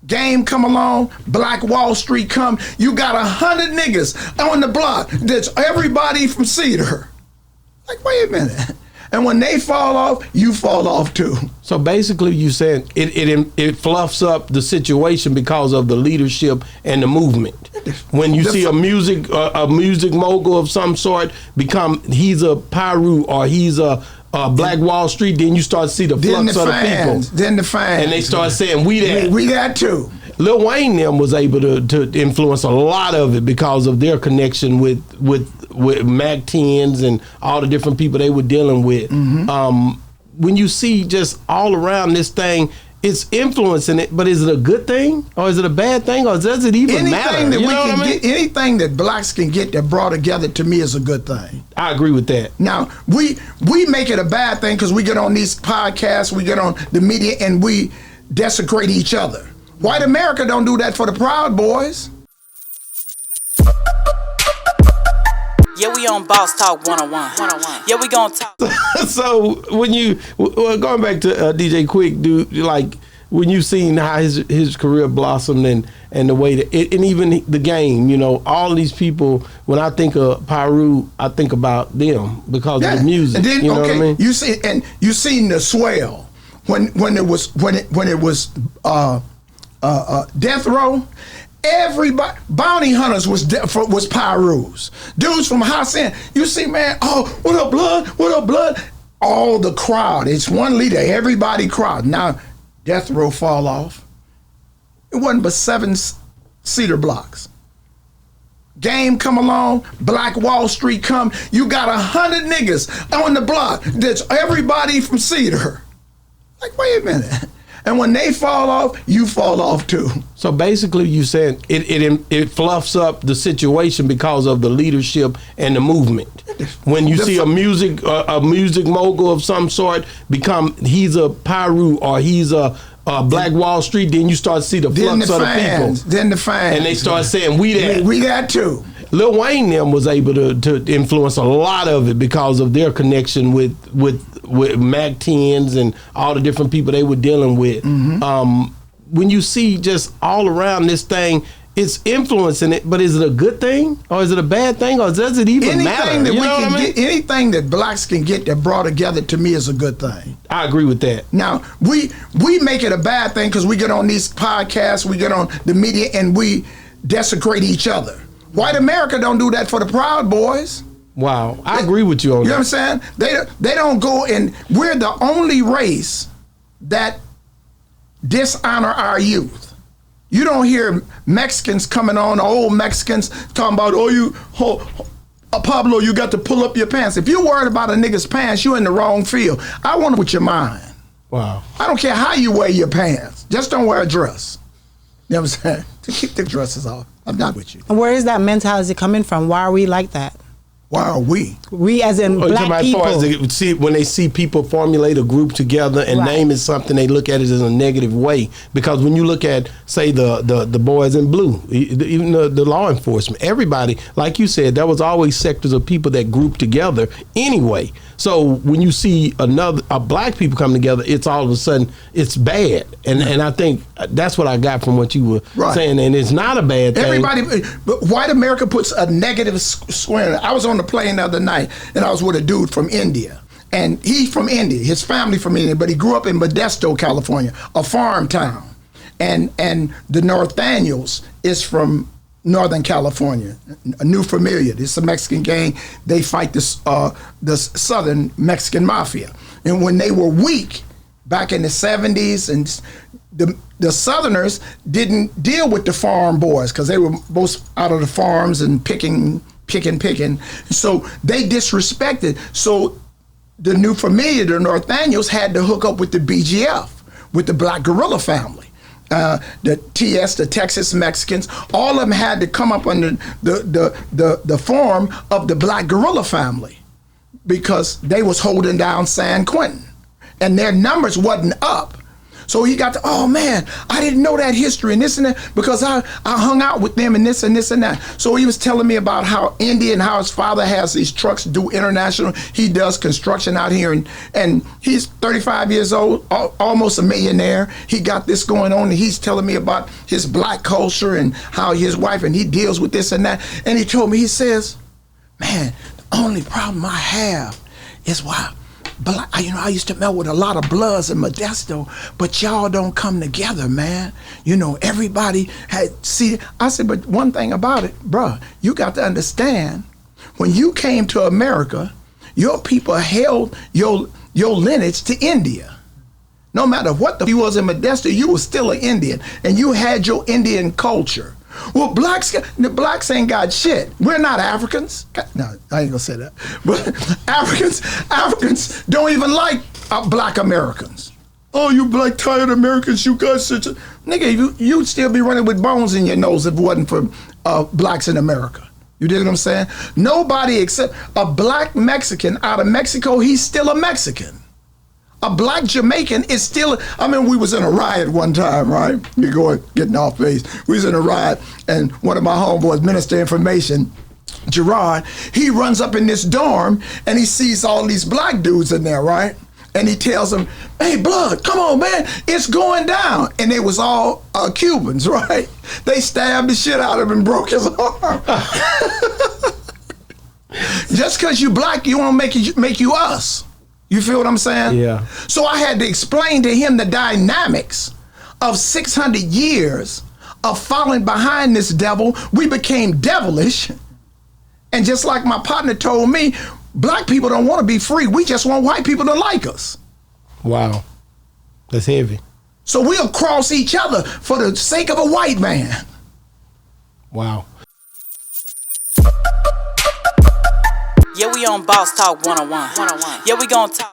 Game come along, Black Wall Street come, you got 100 niggas on the block that's everybody from Cedar. Like, wait a minute. And when they fall off, you fall off too. So basically, you said it fluffs up the situation because of the leadership and the movement. When you see a music mogul of some sort he's a Piru or he's a Black Wall Street, then you start to see the flux of the people. Then the fans. And they start saying, we that. We that too. Lil Wayne them was able to influence a lot of it because of their connection with Mack 10s and all the different people they were dealing with. Mm-hmm. When you see just all around this thing, it's influencing it, but is it a good thing or is it a bad thing or does it even matter? Anything that blacks can get that brought together, to me, is a good thing. I agree with that. Now, we make it a bad thing because we get on these podcasts, we get on the media, and we desecrate each other. White America don't do that for the Proud Boys. Yeah, we on Boss Talk 101. Yeah, we gonna talk. So when going back to DJ Quick, dude, like when you seen how his career blossomed and the way that and even the game, all these people. When I think of Piru, I think about them because of the music. And then, what I mean? You seen the swell when it was Death Row. Everybody, bounty hunters was Pirus. Dudes from Hassan, you see, man, oh, what up, blood? What up, blood? All the crowd. It's one leader, everybody crowd. Now, Death Row fall off. It wasn't but 7 cedar blocks. Game come along, Black Wall Street come, you got 100 niggas on the block that's everybody from Cedar. Like, wait a minute. And when they fall off, you fall off too. So basically, you said it fluffs up the situation because of the leadership and the movement. When you see a music mogul of some sort he's a Piru or he's a Black Wall Street, then you start to see the flux of the people. Then the fans. And they start saying, we that. We that too. Lil Wayne them was able to influence a lot of it because of their connection with Mack 10s and all the different people they were dealing with. Mm-hmm. When you see just all around this thing, it's influencing it, but is it a good thing or is it a bad thing or does it even matter? Anything that blacks can get that brought together, to me, is a good thing. I agree with that. Now, we make it a bad thing because we get on these podcasts, we get on the media, and we desecrate each other. White America don't do that for the Proud Boys. Wow, I agree with you on that. You know what I'm saying? They don't go, and we're the only race that dishonor our youth. You don't hear Mexicans coming on, old Mexicans talking about, Pablo, you got to pull up your pants. If you're worried about a nigga's pants, you're in the wrong field. I want to with your mind. Wow. I don't care how you wear your pants. Just don't wear a dress. You know what I'm saying? To keep the dresses off. I'm not with you. Where is that mentality coming from? Why are we like that? Why are we? We as in black people. When they see people formulate a group together and name it something, they look at it as a negative way. Because when you look at, say, the boys in blue, even the law enforcement, everybody, like you said, there was always sectors of people that grouped together anyway. So when you see a black people come together, it's all of a sudden it's bad. And I think that's what I got from what you were saying. And it's not a bad thing. But white America puts a negative square in it. I was on the plane the other night and I was with a dude from India. And he's from India, his family from India, but he grew up in Modesto, California, a farm town. And the Northaniels is from Northern California, a New Familia. It's a Mexican gang. They fight the Southern Mexican mafia. And when they were weak back in the 70s, and the Southerners didn't deal with the farm boys because they were both out of the farms and picking. So they disrespected. So the New Familia, the Northaniels, had to hook up with the BGF, with the Black Guerrilla family. The TS, the Texas Mexicans, all of them had to come up under the form of the Black Guerrilla family because they was holding down San Quentin. And their numbers wasn't up. So he got to, oh man, I didn't know that history and this and that because I hung out with them and this and this and that. So he was telling me about how India and how his father has these trucks do international. He does construction out here and he's 35 years old, almost a millionaire. He got this going on and he's telling me about his black culture and how his wife and he deals with this and that. And he told me, he says, man, the only problem I have is why black, I used to melt with a lot of Bloods in Modesto, but y'all don't come together, man. Everybody had, see, I said, but one thing about it, bruh, you got to understand, when you came to America, your people held your lineage to India. No matter what you was in Modesto, you was still an Indian, and you had your Indian culture. Well, the blacks ain't got shit. We're not Africans. No, I ain't gonna say that. But Africans don't even like black Americans. Oh, you black tired Americans, you guys such a... Nigga, you'd still be running with bones in your nose if it wasn't for blacks in America. You dig what I'm saying? Nobody except a black Mexican out of Mexico, he's still a Mexican. A black Jamaican is still, we was in a riot one time, right? Getting off base. We was in a riot, and one of my homeboys, Minister Information, Gerard, he runs up in this dorm, and he sees all these black dudes in there, right? And he tells them, hey, Blood, come on, man, it's going down. And they was all Cubans, right? They stabbed the shit out of him and broke his arm. Just because you black, you want to make you us. You feel what I'm saying? Yeah. So I had to explain to him the dynamics of 600 years of following behind this devil. We became devilish. And just like my partner told me, black people don't want to be free. We just want white people to like us. Wow. That's heavy. So we'll cross each other for the sake of a white man. Wow. Yeah, we on Boss Talk 101. Yeah, we gonna talk.